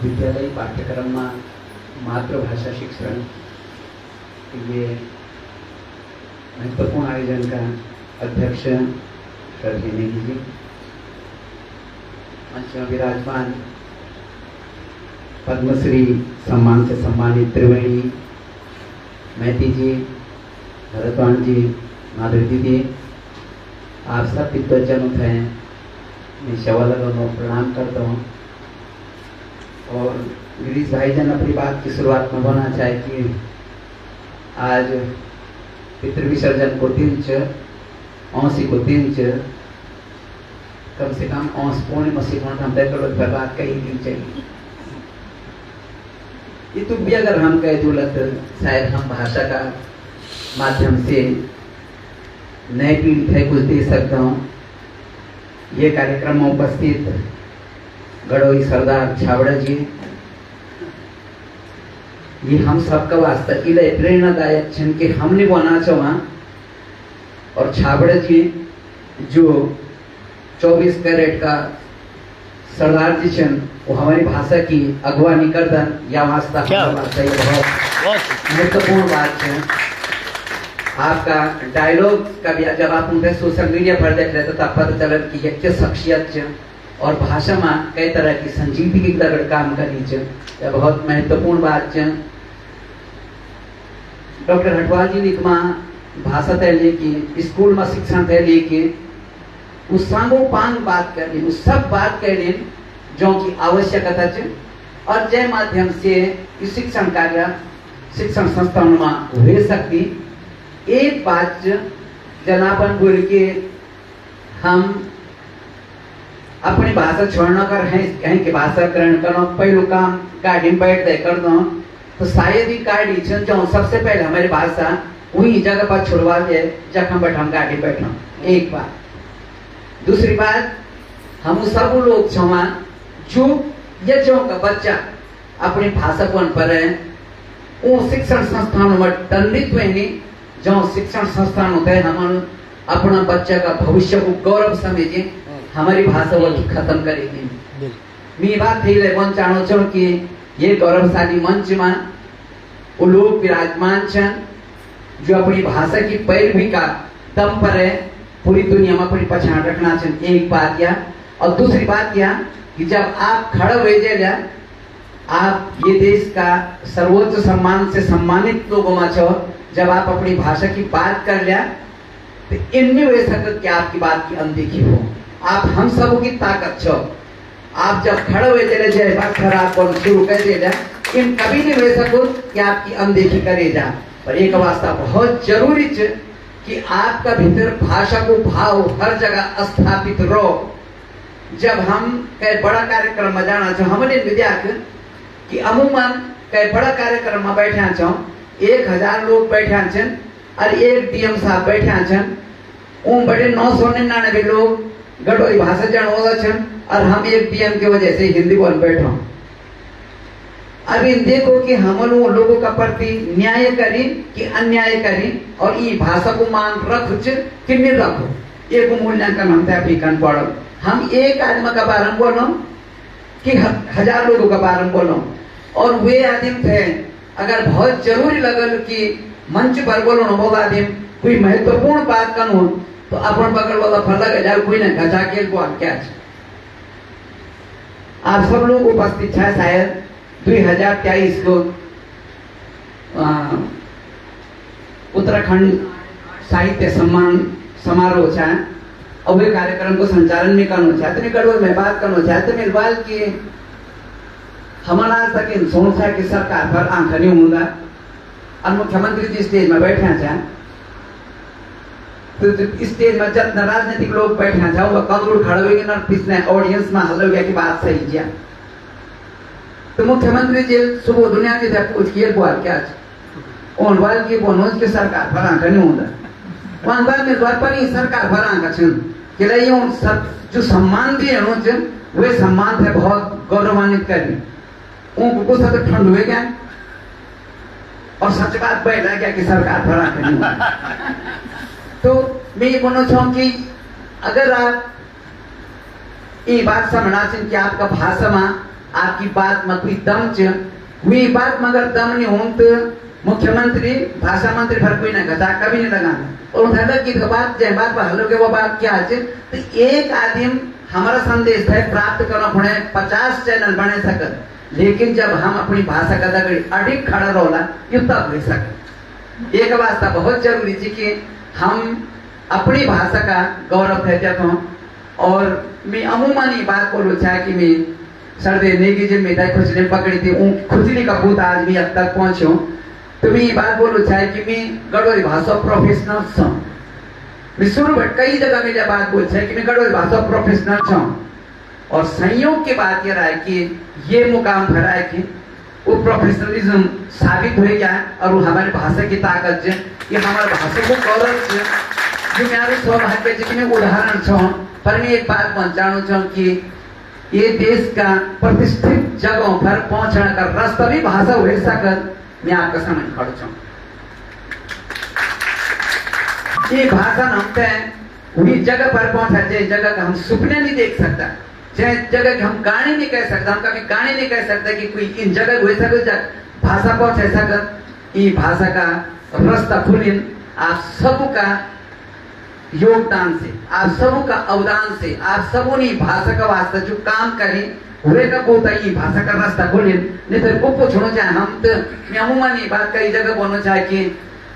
विद्यालय पाठ्यक्रम में मातृभाषा शिक्षण ये महत्वपूर्ण आयोजन का अध्यक्ष श्रद्धेय नेगी जी, मंच में विराजमान पद्मश्री सम्मान से सम्मानित त्रिवेणी मैती जी, भरतवान जी, माधुरी दीदी, आप सब विद्वजनों थे मैं शवालगों को प्रणाम करता हूँ। और गिरीश भाईजान अपनी बात की शुरुआत में बोलना चाहे कि आज पितृ विसर्जन को दिन च औसी को दिन च कम से कम औस पौने मसीह हम बर्बाद कई दिन चाहिए। ये तो भी अगर हम कह दूलत शायद हम भाषा का माध्यम से नए पीढ़ी थे कुछ दे सकता हूँ। ये कार्यक्रम में उपस्थित गढ़ोई सरदार छावड़ा जी, ये हम सबका वास्ता इले प्रेरणादायक छन कि हमने बना चाहा। और छावड़ा जी जो 24 कैरेट का सरदार जी छन, वो हमारी भाषा की अगवानी करदन या वास्ता वास्ता ये बहुत महत्वपूर्ण बात है। आपका डायलॉग का भी जब आप उनके सोशल मीडिया पर देख रहे तो पता चल कि एक शख्सियत और भाषा में कई तरह की संजीदगी लगड़ काम करी यह बहुत महत्वपूर्ण बात है। डॉक्टर हटवाल जी ने भाषा तय लेके स्कूल में शिक्षण तय लेके उस सांगो पांग बात कर ली, उस सब बात कर ली जो की आवश्यकता है। और जय माध्यम से इस शिक्षण कार्य शिक्षण संस्थानों में हो सकती। एक बात जनाबन बोल के हम अपनी भाषा छोड़ना कर हैं कि भाषा ग्रहण करना पहलू काम गाड़ी में बैठ दे कर दो तो शायद ही गाड़ी जो सबसे पहले हमारी भाषा वही जगह पर छुड़वा दे जब हम बैठा गाड़ी बैठना। एक बात। दूसरी बात, हम सब लोग छमा जो ये जो का बच्चा अपनी भाषा को अनपढ़ है वो शिक्षण संस्थानों में दंडित हुए नहीं। जो शिक्षण संस्थान होता है हम अपना बच्चा का भविष्य को गौरव समझे, हमारी भाषा वो खत्म करेगी। मैं बात थी ले मन चाहूँ छो कि ये गौरवशाली मंच में वो लोग विराजमान छन जो अपनी भाषा की पैरवी का दम पर है पूरी दुनिया में अपनी पहचान रखना चाहिए। एक बात या और दूसरी बात या कि जब आप खड़े हुए जा आप ये देश का सर्वोच्च सम्मान से सम्मानित लोगों में छो, जब आप अपनी भाषा की बात कर लिया तो इनमें वे सकत कि आपकी बात की अनदेखी हो। आप हम सब की ताकत छो। आप जब खड़े हुए चले जाए बात खराब बोल शुरू कर दे जा इन कभी नहीं वे सको कि आपकी अनदेखी करे जा। पर एक वास्ता बहुत जरूरी है कि आपका भीतर भाषा को भाव हर जगह स्थापित रहो। जब हम कई बड़ा कार्यक्रम में जाना चाहो हमारे विद्यार्थी कि अमूमन कई बड़ा कार्यक्रम में बैठा चाहो 1000 लोग बैठा छन और एक डीएम साहब बैठा छन वो बड़े 999 लोग गढ़ोई भाषा जान वाला छन और हम एक डीएम की वजह से हिंदी बोल बैठा। अभी देखो कि हम लोगों का प्रति न्याय करी कि अन्याय करी और ये भाषा को मान रख कि नहीं रखो एक मूल्यांकन हम अभी कर पड़ो। हम एक आदमी का बारे में बोलो कि 1000 लोगों का बारे में बोलो और वे आदमी थे अगर बहुत जरूरी लगल कि मंच पर बोलो ना वो आदमी कोई महत्वपूर्ण बात करो तो अपन बगल वाला फल लगे कोई ना घचा के बोल क्या है। आप सब लोग उपस्थित है शायद 2023 को उत्तराखंड साहित्य सम्मान समारोह है और वे कार्यक्रम को संचालन में करना चाहते नहीं करो मैं बात करना चाहते मेरे बाल की हमारा आज तक इन सोचा कि सरकार पर आंख नहीं होगा और मुख्यमंत्री जी स्टेज में बैठे हैं तो स्टेज में जितना राजनीतिक लोग बैठे हैं वो कदरूर खड़े हुए ना पिछले ऑडियंस में हल गया कि बात सही किया तो मुख्यमंत्री जी सुबह दुनिया की पूछ किए बोल क्या ओन वाल की बोनोज के सरकार पर आंख नहीं होगा वहां बाद में द्वार पर ही सरकार पर आंख छन कि ले उन सब जो सम्मान दिए वे सम्मान थे बहुत गौरवान्वित करी उनको सब ठंड हुए क्या और सच बात बैठा क्या कि सरकार पर आंख नहीं होगा। तो मैं ये बोलना चाहूँ कि अगर आप ये बात समझना चाहिए कि आपका भाषा में आपकी बात में कोई दम च हुई बात मगर दम नहीं हो तो मुख्यमंत्री भाषा मंत्री भर कोई ना घटा कभी नहीं लगाना और उन्हें की बात जय बात हल्लो के वो बात क्या है तो एक आदमी हमारा संदेश है प्राप्त करना होने 50 चैनल बने सकते लेकिन जब हम अपनी भाषा का दगड़ी अडिग खड़ा रोला ये तब हो सके एक वास्ता बहुत जरूरी है कि हम अपनी भाषा का गौरव करते हो और मैं अमूमन बात बोलूँ चाहे कि मैं सर्दे नेगी जिन में खुजली पकड़ी थी खुजली का भूत आज भी अब तक पहुंचो तो मैं ये बात बोलूँ चाहे कि मैं गढ़वाली भाषा प्रोफेशनल छूँ मैं शुरू में कई जगह में बात बोल चाहे कि मैं गढ़वाली भाषा प्रोफेशनल छूँ और संयोग की बात यह रहा है कि ये मुकाम भरा है कि वो प्रोफेशनलिज्म साबित हो गया और वो हमारी भाषा की ताकत है ये हमारे भाषा को गौरव है जो मेरे सौभाग्य है कि मैं उदाहरण छूँ पर मैं एक बात पहुँचाना चाहूँ कि ये देश का प्रतिष्ठित जगहों पर पहुंचने का रास्ता भी भाषा हो सकत मैं आपका समझ खड़ो छूँ ये भाषा हमते वही जगह पर पहुंचा जिस जगह का हम सपने नहीं देख सकता जिस जगह की हम गाने नहीं कह सकता हम कभी गाने नहीं कह सकते कि कोई इन जगह हुए सकत भाषा पहुंचे सकत ये भाषा का रास्ता खुलिन आप सबका योगदान से आप सबों का अवदान से आप सबों ने भाषा का वास्ता जो काम करें हुए का बोलता ये भाषा का रास्ता खोले नहीं तो को छोड़ो चाहे हम तो मैं अमूमन ये बात कई जगह बोलना चाहे कि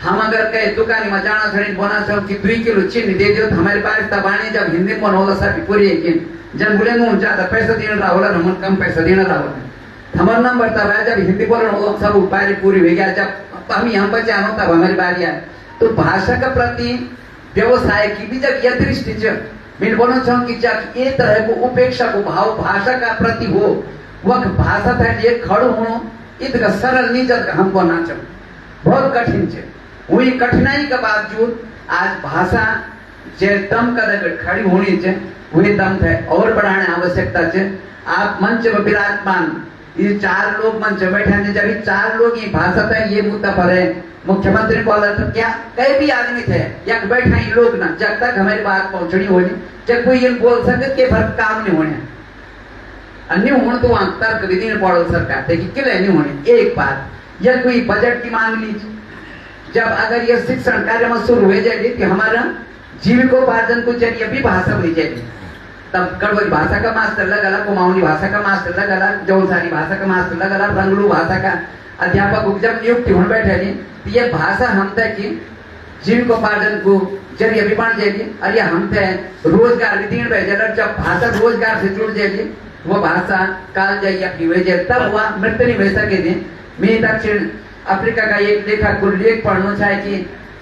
हम अगर कहे दुकान में जाना छड़ी बोना चाहो कि 2 किलो चीनी दे दियो तो हमारे पास तबानी जब हिंदी में होला सा पूरी है कि जन बोले मुंह ज्यादा पैसा देना रहा होला हम कम पैसा देना रहा होला हमारा नंबर तब है जब हिंदी बोलना होला सब उपाय पूरी हो गया जब हम यहाँ पर जानो तब हमारी बारी आए तो भाषा का प्रति व्यवसाय की भी जब यह दृष्टि मैं बोलना चाहूँ कि जब ये तरह को उपेक्षा को भाव भाषा का प्रति हो वह भाषा था ये खड़ो हो इतना सरल नहीं जब हम बोलना चाहूँ बहुत कठिन है वही कठिनाई के बावजूद आज भाषा जे दम का खड़ी होनी चाहिए वही दम है और बढ़ाने आवश्यकता है आप मंच में विराजमान ये 4 लोग मंच में बैठे हैं जब 4 लोग ये भाषा है ये मुद्दा पर है मुख्यमंत्री बोला तो क्या कई भी आदमी थे या बैठा ही लोग ना जब तक हमारी बात पहुंचनी होनी जब कोई ये बोल सके के भर काम नहीं होने अन्य होने तो वहां तर्क विधि में पड़ो सरकार थे कि किले नहीं होने एक बात या कोई बजट की मांग लीजिए जब अगर ये शिक्षण कार्य में शुरू हो जाएगी कि हमारा जीविकोपार्जन को जरिए भी भाषा हो जाएगी तब गढ़वाली भाषा का मास्टर लगा कुमाऊनी भाषा का मास्टर लगा जौनसारी भाषा का मास्टर लगा रंगलू भाषा का अध्यापक जब नियुक्ति होने बैठे नहीं तो ये भाषा हम तक की जीविकोपार्जन को जरिए भी बन जाएगी और ये हम तक रोजगार भी तीन भेजेगा जब भाषा रोजगार से जुड़ जाएगी वो भाषा काल जाइए अपनी वजह तब वह मृत्यु नहीं हो सके मैं दक्षिण अफ्रीका का एक लेखक को लेख पढ़ना चाहे कि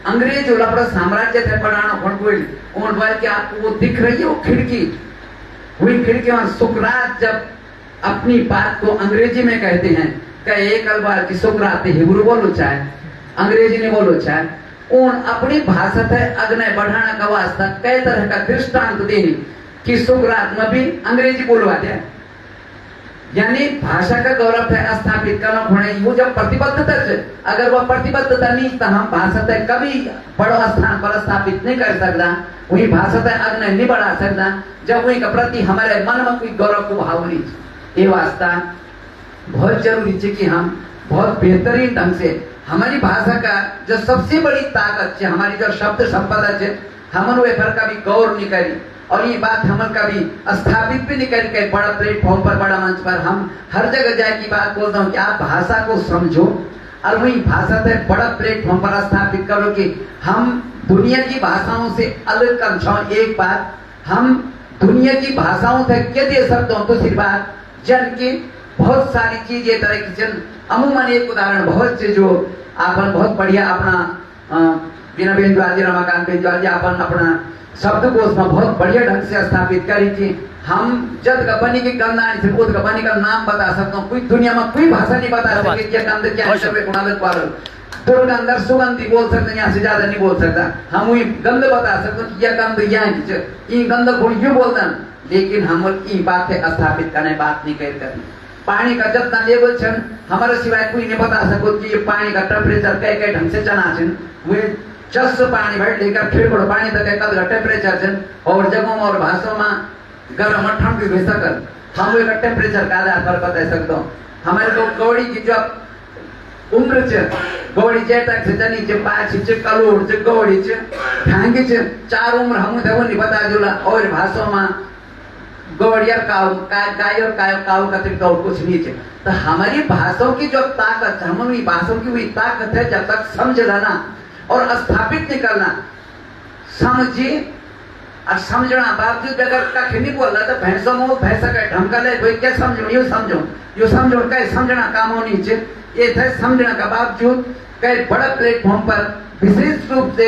अंग्रेज जो अपना साम्राज्य थे पढ़ाना उन बार के आपको वो दिख रही है वो खिड़की वही खिड़की में सुकरात जब अपनी बात को अंग्रेजी में कहते हैं कहे एक बार की सुकरात हिब्रू बोलो चाहे अंग्रेजी ने बोलो चाहे उन अपनी भाषा थे अग्नय बढ़ाना का वास्ता कई तरह का दृष्टांत देने कि सुकरात में भी अंग्रेजी बोलवा दिया यानी भाषा का गौरव है स्थापित करना होने वो जब प्रतिबद्धता है अगर वह प्रतिबद्धता नहीं तो हम भाषा तक कभी बड़ो स्थान पर स्थापित नहीं कर सकता वही भाषा तक अग्नि नहीं बढ़ा सकता जब वही का प्रति हमारे मन में कोई गौरव को भाव नहीं ये वास्ता बहुत जरूरी है कि हम बहुत बेहतरीन ढंग से हमारी भाषा का जो सबसे बड़ी ताकत है हमारी जो शब्द संपदा है हम वे पर कभी गौर नहीं करी और ये बात हम कभी स्थापित भी नहीं करके बड़ा प्लेटफॉर्म पर बड़ा मंच पर हम हर जगह जाए की बात बोलता हूँ कि आप भाषा को समझो और वही भाषा से बड़ा प्लेटफॉर्म पर स्थापित करो कि हम दुनिया की भाषाओं से अलग कर एक बात हम दुनिया की भाषाओं से क्या दे सकते हो तो सिर्फ बात जन की बहुत सारी चीज ये तरह की जन अमूमन एक उदाहरण बहुत से जो आपन बहुत बढ़िया अपना बिना बेंद्वाल जी रमाकांत बेंद्वाल जी अपन अपना शब्दकोश में बहुत बढ़िया ढंग से स्थापित करी थी हम जब कंपनी की गंदा उस कंपनी का नाम बता सकता हूँ कोई दुनिया में कोई भाषा नहीं बता सकती क्या गंध क्या है दुर्गंध सुगंधी बोल सकते यहाँ से ज्यादा नहीं बोल सकता हम वही गंध बता सकते हैं यह गंध यहाँ ये गंध गुण क्यों बोलता लेकिन हम ये बात है स्थापित करने बात नहीं करते पानी का जितना लेवल छन हमारे सिवाय कोई नहीं बता सको कि ये पानी का टेम्परेचर कई ढंग से चना छन वे जस पानी भर लेकर फिर पानी तक कद का टेम्परेचर छन और जगहों में और भाषाओं में गर्म और ठंड भी सकल हम एक टेम्परेचर का आधार पर बता सकते हो हमारे तो गौड़ी की जो उम्र च गौड़ी जेतक से जनी च पाछ च कलोड़ च गौड़ी च ढांगी च चार उम्र हम तो नहीं बता जोला और भाषा में गौड़ी और काऊ गाय और काऊ का अतिरिक्त और कुछ नहीं है तो हमारी भाषाओं की जो ताकत हमारी भाषाओं की वही ताकत है जब तक समझ लाना और स्थापित नहीं करना समझी और समझना बावजूद अगर कख नहीं बोल रहा तो भैंसों में भैंसा का ढंग ले कोई क्या समझो यो समझो कहीं समझना काम होनी चाहिए ये थे समझने का बावजूद कई बड़ा प्लेटफॉर्म पर विशेष रूप से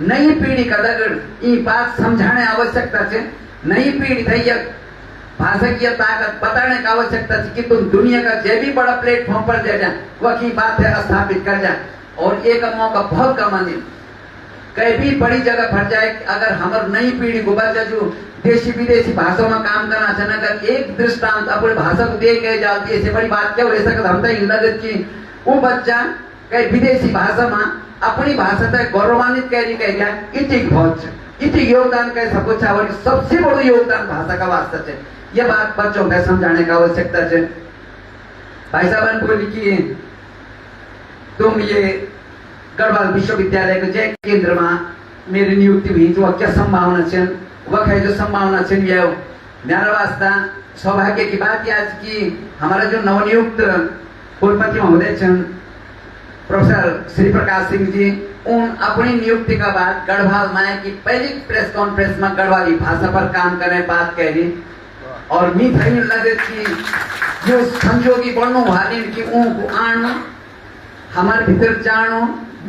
नई पीढ़ी का अगर ये बात समझाने आवश्यकता है नई पीढ़ी थी यह भाषा की ताकत बताने की आवश्यकता है कि तुम दुनिया का जो भी बड़ा प्लेटफॉर्म पर दे जाए वह की बात है स्थापित कर जाए और एक मौका बहुत कम आने कहीं भी बड़ी जगह फट जाए अगर हमारे नई पीढ़ी को बच्चा जो देशी विदेशी भाषा में काम करना चाहना अगर एक दृष्टांत अपने भाषा को दे के जाती ऐसे बड़ी बात क्या हो सकता हम तो लगत कि वो बच्चा कहीं विदेशी भाषा में अपनी भाषा तक गौरवान्वित कह गया इतिक बहुत इतिक योगदान कह सबको और सबसे बड़ा योगदान भाषा का वास्ता है यह बात बच्चों को समझाने का आवश्यकता है भाई साहब ने बोली कि तुम ये गढ़वाल विश्वविद्यालय के जय केंद्र में मेरी नियुक्ति हुई तो क्या संभावना है वह है जो संभावना है यह मेरा वास्ता सौभाग्य की बात आज की हमारा जो नवनियुक्त कुलपति महोदय प्रोफेसर श्री प्रकाश सिंह जी उन अपनी नियुक्ति का बाद गढ़वाल में की पहली प्रेस कॉन्फ्रेंस में गढ़वाली भाषा पर काम करने बात कही और मी भाई लगे कि जो संजोगी बढ़नो वाली की ऊँग आणो हमारे भीतर जानो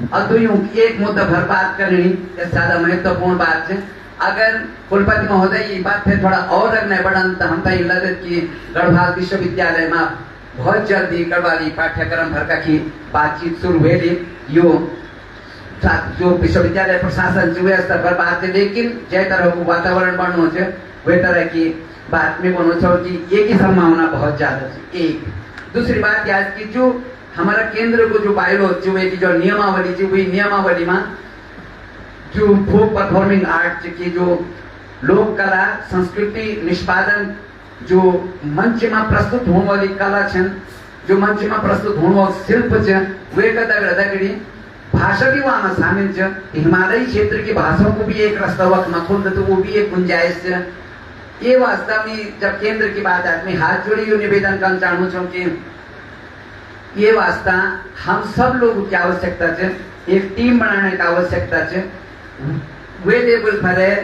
और दुनियों की एक मुद्दा भर बात करनी ये ज्यादा महत्वपूर्ण बात है अगर कुलपति महोदय ये बात है थोड़ा और अग्नि बढ़न तो हम तो लगे कि गढ़वाल विश्वविद्यालय में बहुत जल्दी गढ़वाली पाठ्यक्रम भर की बातचीत शुरू हुई यो जो विश्वविद्यालय प्रशासन जो स्तर पर बात है लेकिन जय तरह को वातावरण बनना है वही तरह की बात में बोलो छो कि एक ही संभावना बहुत ज्यादा है एक दूसरी बात आज की जो हमारा केंद्र को जो बायलो जो है कि जो नियमावली जो हुई नियमावली में जो फोक परफॉर्मिंग आर्ट की जो लोक कला संस्कृति निष्पादन जो मंच में प्रस्तुत होने वाली कला छन जो मंच में प्रस्तुत होने वाला शिल्प है वे का दगड़ी भाषा भी वहाँ में शामिल है हिमालयी क्षेत्र की भाषाओं को भी एक रास्ता वक्त में खोल तो वो भी एक गुंजाइश है ये वास्तव में जब केंद्र की बात आती है हाथ जोड़ी यो निवेदन कर चाहूँ छो कि ये वास्ता हम सब लोगों की आवश्यकता है एक टीम बनाने की आवश्यकता है वे लेवल पर है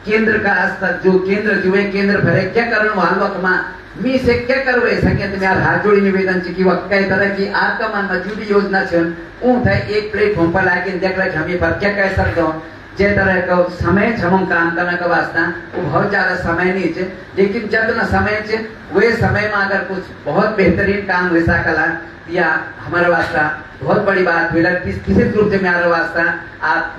केंद्र का स्तर जो केंद्र जो है केंद्र पर है क्या करने वाले वक्त में मी से क्या करवे सके तो यार हाथ जोड़ी निवेदन की वक्त कई तरह की आपका मन में जो भी योजना है ऊँ था एक प्लेटफॉर्म पर लाके देख रहे हम ये पर क्या कह सकते हो जे तरह का समय हम काम करने का वास्ता वो बहुत ज्यादा समय नहीं है लेकिन जितना समय है वे समय में अगर कुछ बहुत बेहतरीन काम हुआ सकला या हमारा वास्ता बहुत बड़ी बात हुई किसी रूप से मेरा वास्ता आप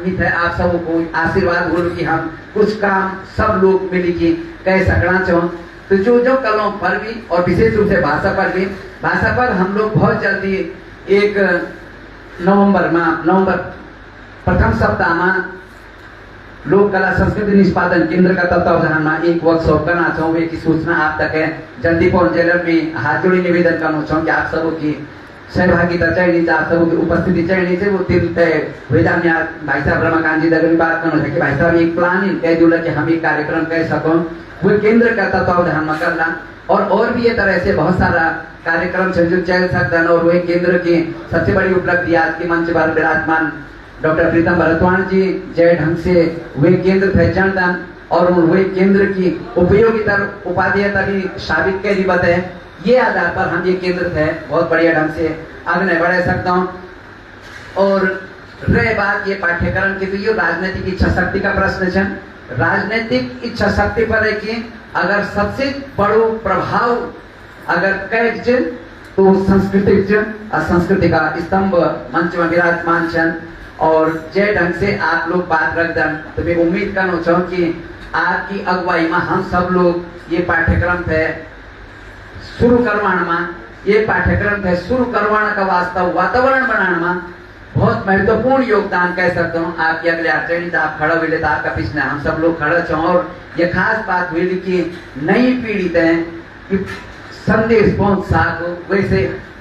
सबको आशीर्वाद बोलो कि हम कुछ काम सब लोग मिली की कह सकना चाहो तो जो कलों पर भी और विशेष रूप से भाषा पर हम लोग बहुत जल्दी एक नवंबर प्रथम सप्ताह में लोक कला संस्कृति निष्पादन केंद्र का तत्वावधान में एक वर्कशॉप करना चाहूँ की सूचना आप तक है जल्दी पहुंचे में हाथ जोड़ी निवेदन करना चाहूँ कि आप सबों की सहभागिता चाहिए आप सबों की उपस्थिति चाहिए थे वो दिन तय हुए भाई साहब रमाकांत जी दगड़ी बात करना है कि भाई साहब एक प्लानिंग कह दूला कि हम एक कार्यक्रम कह सको वो केंद्र का तत्वावधान में करना और भी ये तरह से बहुत सारा कार्यक्रम जो चल सकता है और वही केंद्र की सबसे बड़ी उपलब्धि आज के मंच पर विराजमान डॉक्टर प्रीतम भरतवाण जी जय ढंग से वे केंद्र थे जनदान और वही केंद्र की उपयोगिता उपादेयता भी साबित कर दी बताए ये आधार पर हम ये केंद्र थे बहुत बढ़िया ढंग से आगे बढ़ा सकता हूँ और रहे बात ये पाठ्यक्रम की तो ये राजनीतिक इच्छा शक्ति का प्रश्न है राजनीतिक इच्छा शक्ति पर है कि अगर सबसे बड़ो प्रभाव अगर कैद तो सांस्कृतिक और संस्कृति का स्तंभ मंच में विराजमान छन और जय ढंग से आप लोग बात रख दन तो मैं उम्मीद करना चाहूँ कि आपकी अगुवाई में हम सब लोग ये पाठ्यक्रम थे शुरू करवाना में ये पाठ्यक्रम थे शुरू करवाना का वास्तव वातावरण बनाना में बहुत महत्वपूर्ण योगदान कह सकता हूँ आपकी अगले आचरण आप खड़ा हुए तो आपका पिछले हम सब लोग खड़ा छो। और ये खास बात हुई कि नई पीढ़ी तय संदेश पहुंच सको। वैसे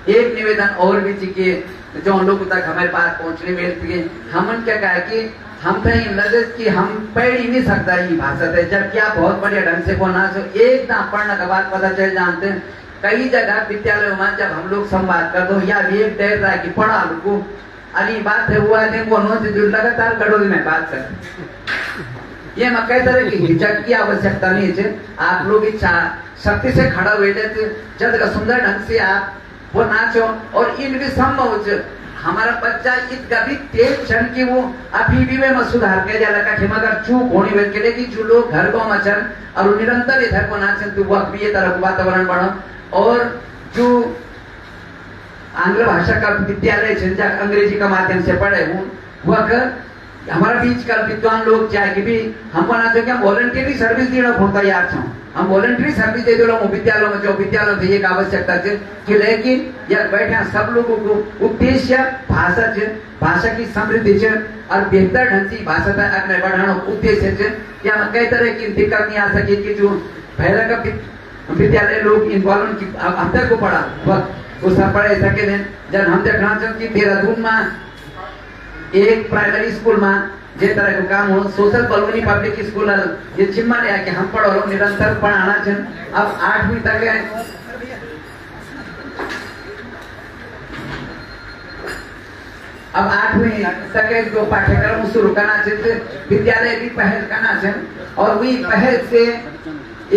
एक निवेदन और भी कि जो लोगों तक हमारे पास पहुंचने में हमन क्या कहा कि हम तो लगे कि हम पढ़ ही नहीं सकता ये भाषा है, जबकि आप बहुत बढ़िया ढंग से बोलना छो। एक दाम पढ़ने के बाद पता चल जानते हैं कई जगह विद्यालय में जब हम लोग संवाद कर दो या भी एक डर रहा है कि पढ़ा को अली बात है हुआ है वो लगातार गडोली में बात कर ये मैं कहता है कि हिचक की आवश्यकता नहीं है। आप लोग इच्छा शक्ति से खड़ा हुए जब का सुंदर ढंग से आप वो नाचो और इनके संभव हमारा बच्चा इतना भी तेज क्षण की वो अभी भी में सुधार के जाला का मगर चूक होनी बेच के कि जो लोग घर को मचन और निरंतर इधर को नाचन तो वह भी ये तरह वातावरण बनो। और जो आंग्ल भाषा का विद्यालय है अंग्रेजी का माध्यम से पढ़े हूँ वह हमारा बीच का विद्वान लोग चाहे कि भी हम बना कि हम वॉलंटियरी सर्विस देना बहुत तैयार छो। हम वॉलंटरी सर्विस दे दो विद्यालय में जो विद्यालय में एक आवश्यकता है कि लेकिन यह बैठे सब लोगों को उद्देश्य भाषा है, भाषा की समृद्धि है और बेहतर ढंग से भाषा का अग्रे बढ़ाना उद्देश्य है। या कई तरह की दिक्कत नहीं आ सकी कि जो पहले का विद्यालय लोग इन्वॉल्व की हम तक को पढ़ा वो सब पढ़े सके जब हम देखना चाहते कि देहरादून में एक प्राइमरी स्कूल में जे तरह का काम हो सोशल कॉलोनी पब्लिक स्कूल ये जिम्मा ले कि हम पढ़ो निरंतर पढ़ाना चाहिए। अब 8वीं तक है अब 8वीं तक जो पाठ्यक्रम शुरू करना चाहिए विद्यालय भी पहल करना चाहिए और वही पहल से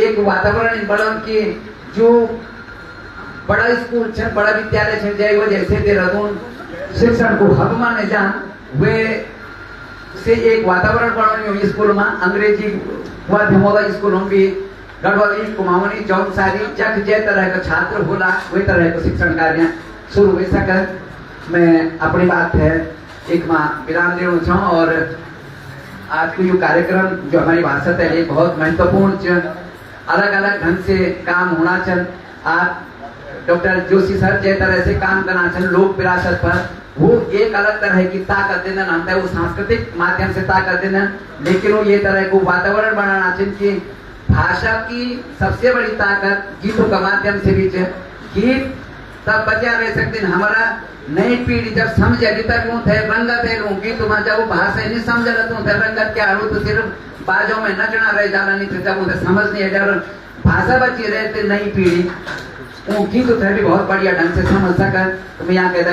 एक वातावरण बढ़न की जो बड़ा स्कूल है बड़ा विद्यालय है जय वो जैसे देहरादून शिक्षण को हब माने जान वे से एक वातावरण बनाने स्कूल में अंग्रेजी माध्यम स्कूल में भी गढ़वाली कुमावनी चौकसारी जग जय तरह का छात्र होला वही तरह का शिक्षण कार्य शुरू हो सके। मैं अपनी बात है एक माँ विराम दे छो और आज को ये कार्यक्रम जो हमारी भाषा है ये बहुत महत्वपूर्ण अलग अलग ढंग से काम होना चाहिए। आप डॉक्टर जोशी सर जय तरह से काम करना चाहिए लोक विरासत पर वो एक अलग तरह की ताकत देना नाम है वो सांस्कृतिक माध्यम से ताकत देना लेकिन वो ये तरह को वातावरण बनाना चाहिए कि भाषा की सबसे बड़ी ताकत गीतों का माध्यम से भी गीत तब बचा रह सकते हैं। हमारा नई पीढ़ी जब समझे अभी तक रंगत है गीत जब वो भाषा नहीं समझ रहा रंगत क्या हो तो सिर्फ बाजों में नचना रह जाना नहीं तो जब उन्हें समझ नहीं है भाषा बची रहते नई पीढ़ी वो गीत भी बहुत बढ़िया ढंग से समझ सका। तो मैं यहाँ कहता